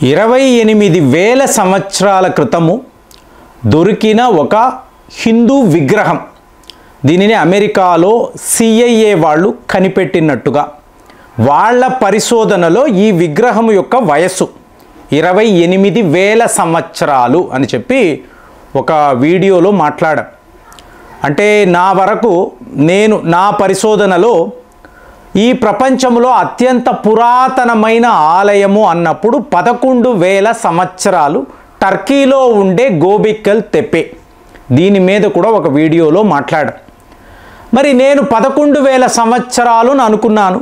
28,000 సంవత్సరాల క్రితము దొరికిన ఒక హిందూ విగ్రహం. దీనిని అమెరికాలో CIA వాళ్ళు కనిపెట్టినట్టుగా వాళ్ళ పరిశోధనలో ఈ విగ్రహం యొక్క వయస్సు 28,000 సంవత్సరాలు అని చెప్పి ఒక వీడియోలో మాట్లాడాం. అంటే నా వరకు నా పరిశోధనలో ఈ ప్రపంచంలో అత్యంత పురాతనమైన ఆలయము అన్నప్పుడు 11,000 సంవత్సరాలు టర్కీలో ఉండే గోబిక్కల్ తెప్పే. దీని మీద కూడా ఒక వీడియోలో మాట్లాడాను. మరి నేను 11,000 సంవత్సరాలు అనుకున్నాను,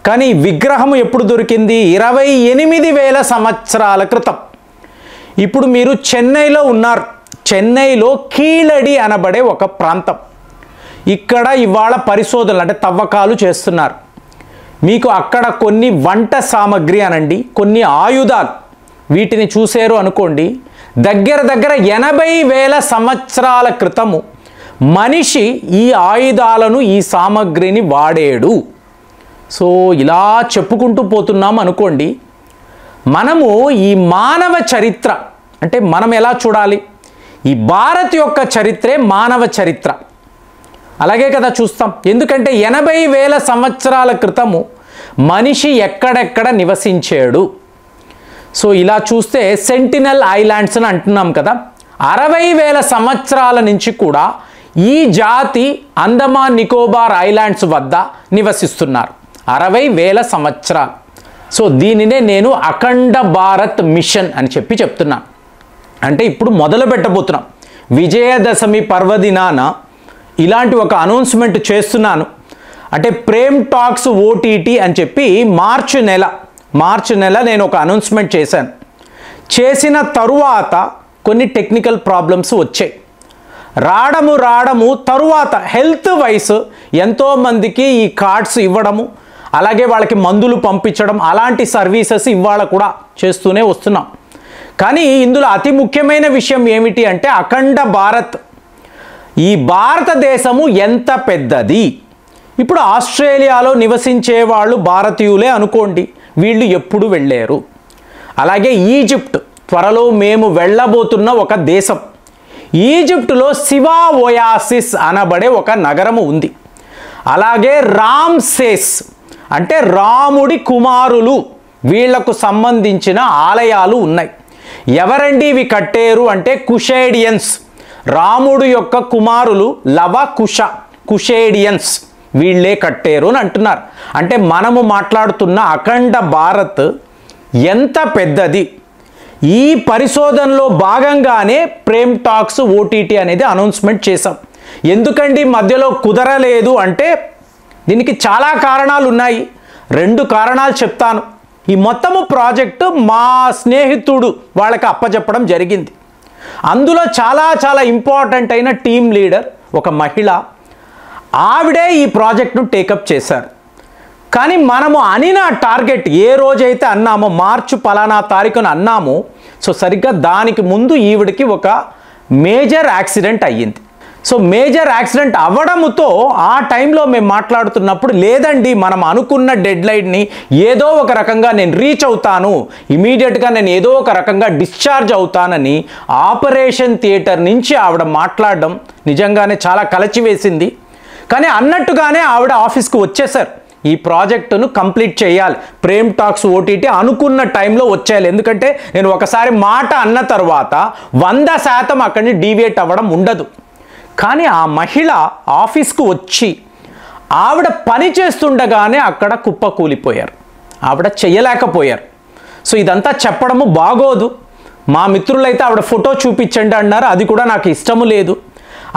కానీ విగ్రహం ఎప్పుడు దొరికింది? 28,000 సంవత్సరాల క్రితం. ఇప్పుడు మీరు చెన్నైలో ఉన్నారు. చెన్నైలో కీలడి అనబడే ఒక ప్రాంతం. ఇక్కడ ఇవాళ పరిశోధనలు అంటే తవ్వకాలు చేస్తున్నారు. మీకు అక్కడ కొన్ని వంట సామాగ్రి అనండి, కొన్ని ఆయుధాలు వీటిని చూశారు అనుకోండి, దగ్గర 80,000 సంవత్సరాల క్రితము మనిషి ఈ ఆయుధాలను ఈ సామాగ్రిని వాడాడు. సో ఇలా చెప్పుకుంటూ పోతున్నాం అనుకోండి. మనము ఈ మానవ చరిత్ర అంటే మనం ఎలా చూడాలి? ఈ భారత్ యొక్క చరిత్రే మానవ చరిత్ర. అలాగే కదా చూస్తాం. ఎందుకంటే 80,000 సంవత్సరాల క్రితము మనిషి ఎక్కడెక్కడ నివసించాడు. సో ఇలా చూస్తే సెంటినల్ ఐలాండ్స్ అని అంటున్నాం కదా, 60,000 సంవత్సరాల నుంచి కూడా ఈ జాతి అండమాన్ నికోబార్ ఐలాండ్స్ వద్ద నివసిస్తున్నారు. 60,000 సంవత్సరాలు. సో దీనినే నేను అఖండ భారత్ మిషన్ అని చెప్తున్నాను. అంటే ఇప్పుడు మొదలు పెట్టబోతున్నాం. విజయదశమి పర్వదినాన ఇలాంటి ఒక అనౌన్స్మెంట్ చేస్తున్నాను. అంటే ప్రేమ్ టాక్స్ OTT అని చెప్పి మార్చి నెల నేను ఒక అనౌన్స్మెంట్ చేశాను. చేసిన తరువాత కొన్ని టెక్నికల్ ప్రాబ్లమ్స్ వచ్చాయి. రావడము తరువాత హెల్త్ వైస్ ఎంతోమందికి ఈ కార్డ్స్ ఇవ్వడము, అలాగే వాళ్ళకి మందులు పంపించడం, అలాంటి సర్వీసెస్ ఇవాళ కూడా చేస్తూనే వస్తున్నాం. కానీ ఇందులో అతి ముఖ్యమైన విషయం ఏమిటి అంటే అఖండ భారత్. ఈ భారతదేశము ఎంత పెద్దది. ఇప్పుడు ఆస్ట్రేలియాలో నివసించే వాళ్ళు భారతీయులే అనుకోండి, వీళ్ళు ఎప్పుడు వెళ్ళారు. అలాగే ఈజిప్ట్ త్వరలో మేము వెళ్ళబోతున్న ఒక దేశం. ఈజిప్టులో శివా ఓయాసిస్ అనబడే ఒక నగరము ఉంది. అలాగే రామ్సేస్ అంటే రాముడి కుమారులు, వీళ్లకు సంబంధించిన ఆలయాలు ఉన్నాయి. ఎవరండి ఇవి కట్టారు అంటే కుషేడియన్స్, రాముడు యొక్క కుమారులు కుషేడియన్స్ వీళ్ళే కట్టారు అని అంటున్నారు. అంటే మనము మాట్లాడుతున్న అఖండ భారత్ ఎంత పెద్దది. ఈ పరిశోధనలో భాగంగానే ప్రేమ్ టాక్స్ OTT అనేది అనౌన్స్మెంట్ చేశాం. ఎందుకండి మధ్యలో కుదరలేదు అంటే దీనికి చాలా కారణాలు ఉన్నాయి. 2 కారణాలు చెప్తాను. ఈ మొత్తము ప్రాజెక్టు మా స్నేహితుడు వాళ్ళకి అప్పచెప్పడం జరిగింది. అందులో చాలా ఇంపార్టెంట్ అయిన టీమ్ లీడర్ ఒక మహిళ, ఆవిడే ఈ ప్రాజెక్ట్ను టేకప్ చేశారు. కానీ మనము అనిన టార్గెట్ ఏ రోజైతే అన్నామో మార్చి పలానా తారీఖున అన్నామో, సో సరిగ్గా దానికి ముందు ఈవిడికి ఒక మేజర్ యాక్సిడెంట్ అయ్యింది. సో మేజర్ యాక్సిడెంట్ అవ్వడంతో ఆ టైంలో మేము మాట్లాడుతున్నప్పుడు, లేదండి మనం అనుకున్న డెడ్లైన్ని ఏదో ఒక రకంగా నేను రీచ్ అవుతాను, ఇమీడియట్గా నేను ఏదో ఒక రకంగా డిశ్చార్జ్ అవుతానని ఆపరేషన్ థియేటర్ నుంచి ఆవిడ మాట్లాడడం నిజంగానే చాలా కలచివేసింది. కానీ అన్నట్టుగానే ఆవిడ ఆఫీస్కి వచ్చేసారు. ఈ ప్రాజెక్టును కంప్లీట్ చేయాలి, ప్రేమ్ టాక్స్ OTT అనుకున్న టైంలో వచ్చేయాలి. ఎందుకంటే నేను ఒకసారి మాట అన్న తర్వాత 100% అక్కడిని డీవియేట్ అవ్వడం ఉండదు. కానీ ఆ మహిళ ఆఫీస్కు వచ్చి ఆవిడ పని చేస్తుండగానే అక్కడ కుప్పకూలిపోయారు. ఆవిడ చేయలేకపోయారు. సో ఇదంతా చెప్పడము బాగోదు. మా మిత్రులైతే ఆవిడ ఫోటో చూపించండి అన్నారు, అది కూడా నాకు ఇష్టము లేదు.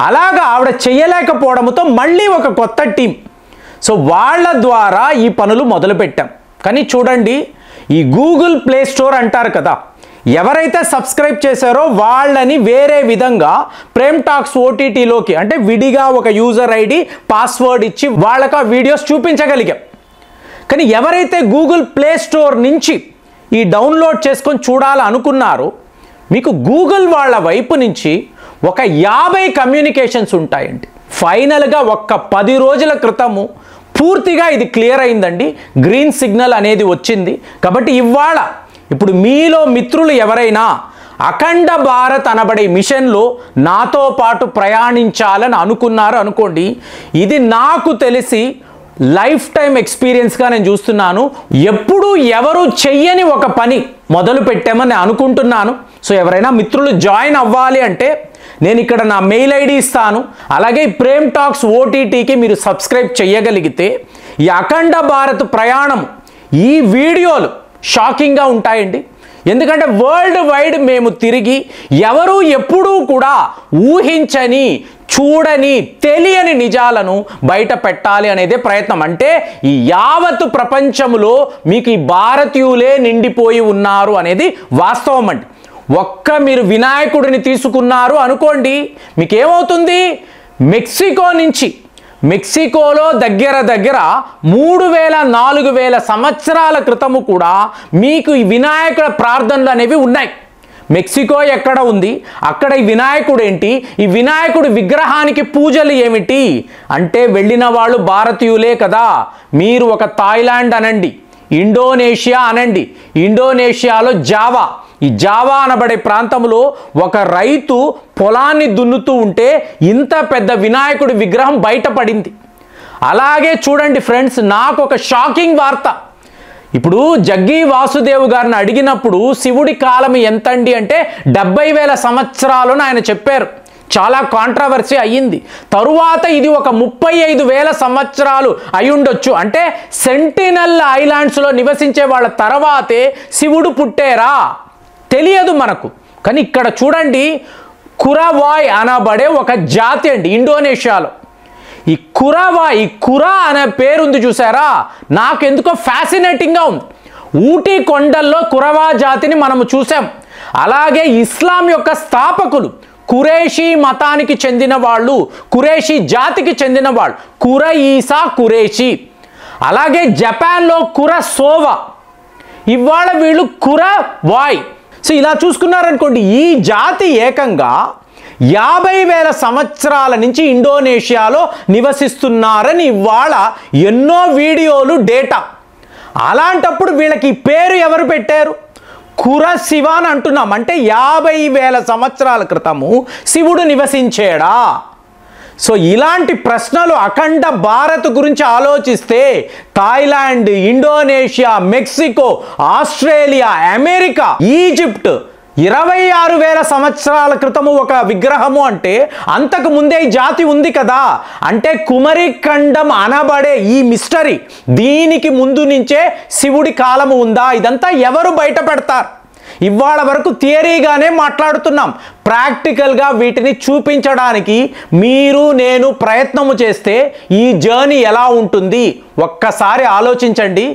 అలాగా ఆవిడ చేయలేకపోవడంతో మళ్ళీ ఒక కొత్త టీం, సో వాళ్ళ ద్వారా ఈ పనులు మొదలుపెట్టాం. కానీ చూడండి, ఈ గూగుల్ ప్లే స్టోర్ అంటారు కదా, ఎవరైతే సబ్స్క్రైబ్ చేశారో వాళ్ళని వేరే విధంగా ప్రేమ్ టాక్స్ OTTలోకి అంటే విడిగా ఒక యూజర్ ID పాస్వర్డ్ ఇచ్చి వాళ్ళకు ఆ వీడియోస్ చూపించగలిగాం. కానీ ఎవరైతే గూగుల్ ప్లే స్టోర్ నుంచి ఈ డౌన్లోడ్ చేసుకొని చూడాలనుకున్నారో, మీకు గూగుల్ వాళ్ళ వైపు నుంచి ఒక 50 కమ్యూనికేషన్స్ ఉంటాయండి. ఫైనల్గా ఒక్క 10 రోజుల క్రితము పూర్తిగా ఇది క్లియర్ అయిందండి. గ్రీన్ సిగ్నల్ అనేది వచ్చింది. కాబట్టి ఇవాళ ఇప్పుడు మీలో మిత్రులు ఎవరైనా అఖండ భారత్ అనబడే మిషన్లో నాతో పాటు ప్రయాణించాలని అనుకున్నారు అనుకోండి, ఇది నాకు తెలిసి లైఫ్ టైం ఎక్స్పీరియన్స్గా నేను చూస్తున్నాను. ఎప్పుడూ ఎవరు చెయ్యని ఒక పని మొదలు పెట్టామని అనుకుంటున్నాను. సో ఎవరైనా మిత్రులు జాయిన్ అవ్వాలి అంటే నేను ఇక్కడ నా మెయిల్ ఐడి ఇస్తాను. అలాగే ప్రేమ్ టాక్స్ ఓటీటీకి మీరు సబ్స్క్రైబ్ చేయగలిగితే ఈ అఖండ భారత్ ప్రయాణం ఈ వీడియోలు షాకింగ్గా ఉంటాయండి. ఎందుకంటే వరల్డ్ వైడ్ మేము తిరిగి ఎవరు ఎప్పుడూ కూడా ఊహించని, చూడని, తెలియని నిజాలను బయట పెట్టాలి అనేదే ప్రయత్నం. అంటే ఈ యావత్ ప్రపంచంలో మీకు ఈ భారతీయులే నిండిపోయి ఉన్నారు అనేది వాస్తవం అండి. ఒక్క మీరు వినాయకుడిని తీసుకున్నారు అనుకోండి, మీకేమవుతుంది? మెక్సికోలో దగ్గర 3000-4000 సంవత్సరాల క్రితము కూడా మీకు ఈ వినాయకుల ప్రార్థనలు అనేవి ఉన్నాయి. మెక్సికో ఎక్కడ ఉంది? అక్కడ ఈ వినాయకుడు ఏంటి? ఈ వినాయకుడి విగ్రహానికి పూజలు ఏమిటి అంటే వెళ్ళిన వాళ్ళు భారతీయులే కదా. మీరు ఒక థాయిలాండ్ అనండి, ఇండోనేషియా అనండి, ఇండోనేషియాలో ఈ జావా అనబడే ప్రాంతంలో ఒక రైతు పొలాన్ని దున్నుతూ ఉంటే ఇంత పెద్ద వినాయకుడి విగ్రహం బయటపడింది. అలాగే చూడండి ఫ్రెండ్స్, నాకు ఒక షాకింగ్ వార్త. ఇప్పుడు జగ్గి వాసుదేవ్ గారిని అడిగినప్పుడు శివుడి కాలం ఎంతండి అంటే 70,000 సంవత్సరాలు ఆయన చెప్పారు. చాలా కాంట్రవర్సీ అయ్యింది. తరువాత ఇది ఒక 35,000 సంవత్సరాలు అయి ఉండొచ్చు. అంటే సెంటినల్ ఐలాండ్స్లో నివసించే వాళ్ళ తర్వాతే శివుడు పుట్టారా తెలియదు మనకు. కానీ ఇక్కడ చూడండి, కురవాయ్ అనబడే ఒక జాతి అండి ఇండోనేషియాలో. ఈ కురా అనే పేరు ఉంది చూసారా, నాకెందుకో ఫ్యాసినేటింగ్గా ఉంది. ఊటీ కొండల్లో కురవా జాతిని మనము చూసాం. అలాగే ఇస్లాం యొక్క స్థాపకులు కురేషీ మతానికి చెందిన వాళ్ళు, కురేషీ జాతికి చెందిన వాళ్ళు, కురఈసా కురేషీ. అలాగే జపాన్లో కురసోవా, ఇవాళ వీళ్ళు కురవాయ్. సో ఇలా చూసుకున్నారనుకోండి, ఈ జాతి ఏకంగా 50,000 సంవత్సరాల నుంచి ఇండోనేషియాలో నివసిస్తున్నారని ఇవాళ ఎన్నో వీడియోలు, డేటా. అలాంటప్పుడు వీళ్ళకి పేరు ఎవరు పెట్టారు? కురశివ అని అంటున్నాం. అంటే 50,000 సంవత్సరాల క్రితము శివుడు నివసించాడా? సో ఇలాంటి ప్రశ్నలు అఖండ భారత్ గురించి ఆలోచిస్తే Thailand, Indonesia, Mexico, Australia, America, Egypt 26,000 సంవత్సరాల క్రితము ఒక విగ్రహము అంటే అంతకు ముందే ఈ జాతి ఉంది కదా. అంటే కుమరిఖండం అనబడే ఈ మిస్టరీ, దీనికి ముందు నుంచే శివుడి కాలము ఉందా? ఇదంతా ఎవరు బయట పెడతారు? ఇవాళ వరకు థియరీగానే మాట్లాడుతున్నాం. ప్రాక్టికల్గా వీటిని చూపించడానికి మీరు నేను ప్రయత్నము చేస్తే ఈ జర్నీ ఎలా ఉంటుంది ఒక్కసారి ఆలోచించండి.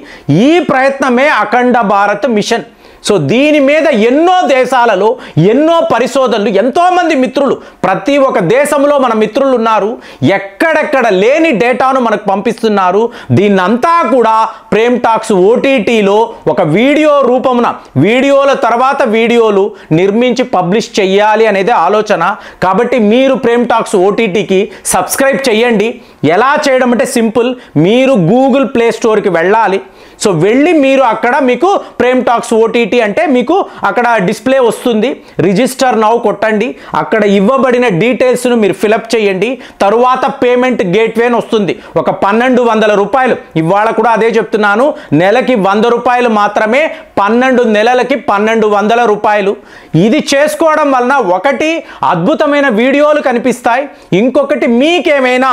ఈ ప్రయత్నమే అఖండ భారత్ మిషన్. సో దీని మీద ఎన్నో దేశాలలో ఎన్నో పరిశోధనలు, ఎంతోమంది మిత్రులు, ప్రతి ఒక్క దేశంలో మన మిత్రులు ఉన్నారు, ఎక్కడెక్కడ లేని డేటాను మనకు పంపిస్తున్నారు. దీన్నంతా కూడా ప్రేమ్ టాక్స్ ఓటీటీలో ఒక వీడియో రూపమున, వీడియోల తర్వాత వీడియోలు నిర్మించి పబ్లిష్ చెయ్యాలి అనేది ఆలోచన. కాబట్టి మీరు ప్రేమ్ టాక్స్ ఓటీటీకి సబ్స్క్రైబ్ చేయండి. ఎలా చేయడం అంటే సింపుల్, మీరు గూగుల్ ప్లే స్టోర్కి వెళ్ళాలి. సో వెళ్ళి మీరు అక్కడ మీకు ప్రేమ్ టాక్స్ ఓటీటీ అంటే మీకు అక్కడ డిస్ప్లే వస్తుంది. రిజిస్టర్ నౌ కొట్టండి. అక్కడ ఇవ్వబడిన డీటెయిల్స్ను మీరు ఫిలప్ చేయండి. తరువాత పేమెంట్ గేట్వే అని వస్తుంది. ఒక 1,200 రూపాయలు, ఇవాళ కూడా అదే చెప్తున్నాను, నెలకి 100 రూపాయలు మాత్రమే, 12 నెలలకి 1,200 రూపాయలు. ఇది చేసుకోవడం వలన ఒకటి అద్భుతమైన వీడియోలు కనిపిస్తాయి, ఇంకొకటి మీకేమైనా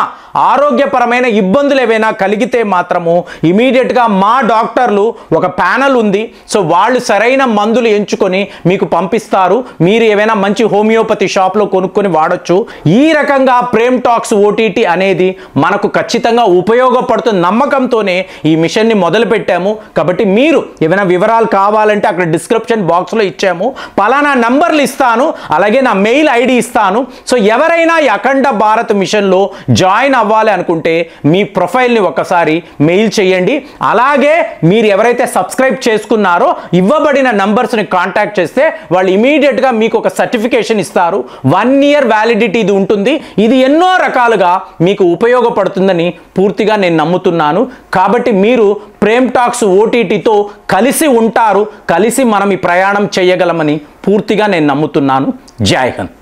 ఆరోగ్యపరమైన ఇబ్బందులు ఏవైనా కలిగితే మాత్రము ఇమీడియట్గా మా డాక్టర్లు ఒక ప్యానల్ ఉంది. సో వాళ్ళు సరైన మందులు ఎంచుకొని మీకు పంపిస్తారు. మీరు ఏవైనా మంచి హోమియోపతి షాప్లో కొనుక్కొని వాడచ్చు. ఈ రకంగా ప్రేమ్ టాక్స్ ఓటీటీ అనేది మనకు ఖచ్చితంగా ఉపయోగపడుతున్న నమ్మకంతోనే ఈ మిషన్ని మొదలు పెట్టాము. కాబట్టి మీరు ఏమైనా వివరాలు కావాలంటే అక్కడ డిస్క్రిప్షన్ బాక్స్లో ఇచ్చాము, పలానా నంబర్లు ఇస్తాను, అలాగే నా మెయిల్ ఐడి ఇస్తాను. సో ఎవరైనా ఈ అఖండ భారత్ మిషన్లో జాయిన్ అవ్వాలి అనుకుంటే మీ ప్రొఫైల్ని ఒకసారి మెయిల్ చేయండి. అలాగే మీరు ఎవరైతే సబ్స్క్రైబ్ చేసుకున్నారో ఇవ్వబడిన నంబర్స్ని కాంటాక్ట్ చేస్తే వాళ్ళు ఇమీడియట్గా మీకు ఒక సర్టిఫికేషన్ ఇస్తారు. 1 year వ్యాలిడిటీ ఇది ఉంటుంది. ఇది ఎన్నో రకాలుగా మీకు ఉపయోగపడుతుందని పూర్తిగా నేను నమ్ముతున్నాను. కాబట్టి మీరు ప్రేమ్ టాక్స్ ఓటీటీతో కలిసి ఉంటారు, కలిసి మనం ఈ ప్రయాణం చేయగలమని పూర్తిగా నేను నమ్ముతున్నాను. జై హింద్.